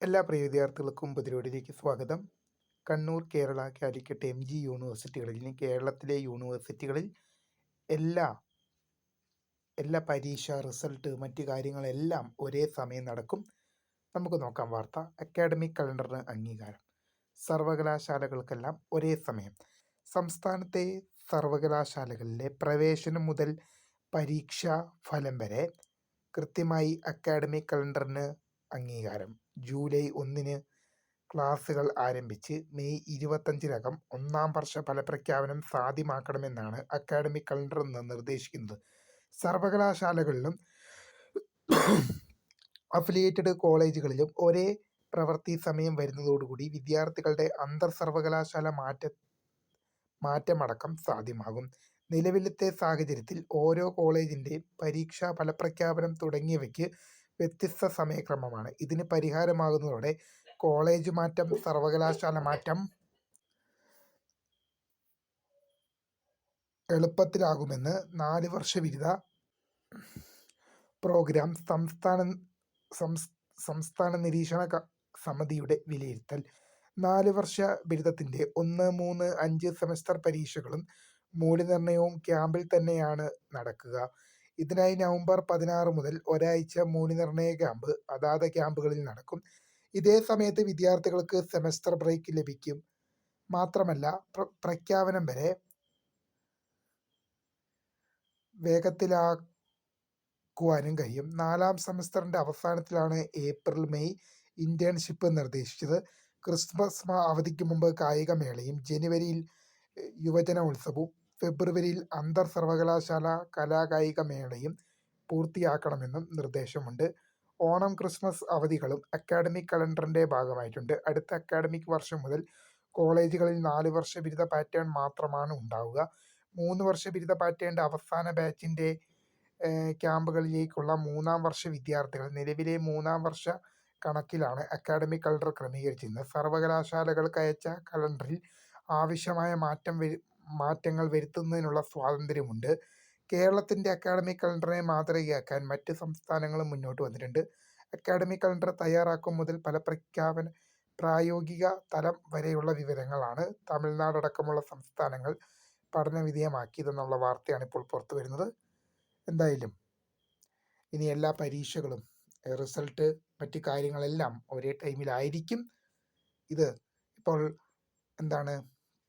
എല്ലാ പ്രിയ വിദ്യാർത്ഥികൾക്കും പുതിരോടിലേക്ക് സ്വാഗതം. കണ്ണൂർ, കേരള, കാലിക്കറ്റ്, MG യൂണിവേഴ്സിറ്റികളിൽ കേരളത്തിലെ യൂണിവേഴ്സിറ്റികളിൽ എല്ലാ എല്ലാ പരീക്ഷ റിസൾട്ട് മറ്റു കാര്യങ്ങളെല്ലാം ഒരേ സമയം നടക്കും. നമുക്ക് നോക്കാം വാർത്ത. അക്കാഡമിക് കലണ്ടറിന് അംഗീകാരം. സർവകലാശാലകൾക്കെല്ലാം ഒരേ സമയം. സംസ്ഥാനത്തെ സർവകലാശാലകളിലെ പ്രവേശനം മുതൽ പരീക്ഷാ ഫലം വരെ കൃത്യമായി അക്കാഡമിക് കലണ്ടറിന് അംഗീകാരം. ജൂലൈ 1 ക്ലാസുകൾ ആരംഭിച്ച് മെയ് 25 ഒന്നാം വർഷ ഫലപ്രഖ്യാപനം സാധ്യമാക്കണമെന്നാണ് അക്കാഡമിക് കലണ്ടർ നിർദ്ദേശിക്കുന്നത്. സർവകലാശാലകളിലും അഫിലിയേറ്റഡ് കോളേജുകളിലും ഒരേ പ്രവൃത്തി സമയം വരുന്നതോടുകൂടി വിദ്യാർത്ഥികളുടെ അന്തർ സർവകലാശാല മാറ്റമടക്കം സാധ്യമാകും. നിലവിലത്തെ സാഹചര്യത്തിൽ ഓരോ കോളേജിൻ്റെ പരീക്ഷാ ഫലപ്രഖ്യാപനം തുടങ്ങിയവയ്ക്ക് വ്യത്യസ്ത സമയക്രമമാണ്. ഇതിന് പരിഹാരമാകുന്നതോടെ കോളേജ് മാറ്റം, സർവകലാശാല മാറ്റം എളുപ്പത്തിലാകുമെന്ന് 4 വർഷ ബിരുദ പ്രോഗ്രാം സംസ്ഥാന നിരീക്ഷണ സമിതിയുടെ വിലയിരുത്തൽ. 4 വർഷ ബിരുദത്തിൻ്റെ 1, 3, 5 സെമസ്റ്റർ പരീക്ഷകളും മൂല്യനിർണ്ണയവും ക്യാമ്പിൽ തന്നെയാണ് നടക്കുക. ഇതിനായി നവംബർ 16 മുതൽ ഒരാഴ്ച മൂല്യനിർണ്ണയ ക്യാമ്പ് അതാത് ക്യാമ്പുകളിൽ നടക്കും. ഇതേ സമയത്ത് വിദ്യാർത്ഥികൾക്ക് സെമസ്റ്റർ ബ്രേക്ക് ലഭിക്കും. മാത്രമല്ല, പ്രഖ്യാപനം വരെ വേഗത്തിലാക്കുവാനും കഴിയും. 4ാം സെമസ്റ്ററിൻ്റെ അവസാനത്തിലാണ് ഏപ്രിൽ മെയ് ഇന്റേൺഷിപ്പ് നിർദ്ദേശിച്ചത്. ക്രിസ്മസ് അവധിക്ക് മുമ്പ് കായികമേളയും, ജനുവരിയിൽ യുവജനോത്സവവും, ഫെബ്രുവരിയിൽ അന്തർ സർവകലാശാല കലാകായിക മേളയും പൂർത്തിയാക്കണമെന്നും നിർദ്ദേശമുണ്ട്. ഓണം, ക്രിസ്മസ് അവധികളും അക്കാഡമിക് കലണ്ടറിൻ്റെ ഭാഗമായിട്ടുണ്ട്. അടുത്ത അക്കാഡമിക് വർഷം മുതൽ കോളേജുകളിൽ 4 വർഷ ബിരുദ പാറ്റേൺ മാത്രമാണ് ഉണ്ടാവുക. 3 വർഷ ബിരുദ പാറ്റേണിൻ്റെ അവസാന ബാച്ചിൻ്റെ ക്യാമ്പുകളിലേക്കുള്ള 3ാം വർഷ വിദ്യാർത്ഥികൾ നിലവിലെ 3ാം വർഷ കണക്കിലാണ് അക്കാഡമിക് കലണ്ടർ ക്രമീകരിച്ചിരുന്നത്. സർവകലാശാലകൾക്ക് അയച്ച കലണ്ടറിൽ ആവശ്യമായ മാറ്റങ്ങൾ വരുത്തുന്നതിനുള്ള സ്വാതന്ത്ര്യമുണ്ട്. കേരളത്തിൻ്റെ അക്കാഡമിക് കലണ്ടറിനെ മാതൃകയാക്കാൻ മറ്റ് സംസ്ഥാനങ്ങളും മുന്നോട്ട് വന്നിട്ടുണ്ട്. അക്കാഡമിക് കലണ്ടർ തയ്യാറാക്കും മുതൽ ഫലപ്രഖ്യാപന പ്രായോഗിക തലം വരെയുള്ള വിവരങ്ങളാണ് തമിഴ്നാട് അടക്കമുള്ള സംസ്ഥാനങ്ങൾ പഠനവിധേയമാക്കിയതെന്നുള്ള വാർത്തയാണ് ഇപ്പോൾ പുറത്തു വരുന്നത്. എന്തായാലും ഇനി എല്ലാ പരീക്ഷകളും റിസൾട്ട് മറ്റു കാര്യങ്ങളെല്ലാം ഒരേ ടൈമിലായിരിക്കും. ഇത് ഇപ്പോൾ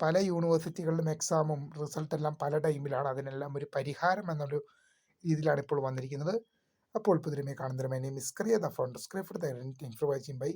പല യൂണിവേഴ്സിറ്റികളിലും എക്സാമും റിസൾട്ടെല്ലാം പല ടൈമിലാണ്. അതിനെല്ലാം ഒരു പരിഹാരം എന്നൊരു രീതിയിലാണ് ഇപ്പോൾ വന്നിരിക്കുന്നത്. അപ്പോൾ പുതിരുമേ കാണുന്നതിന് my name is Kariya the founder script. Thanks for watching. By.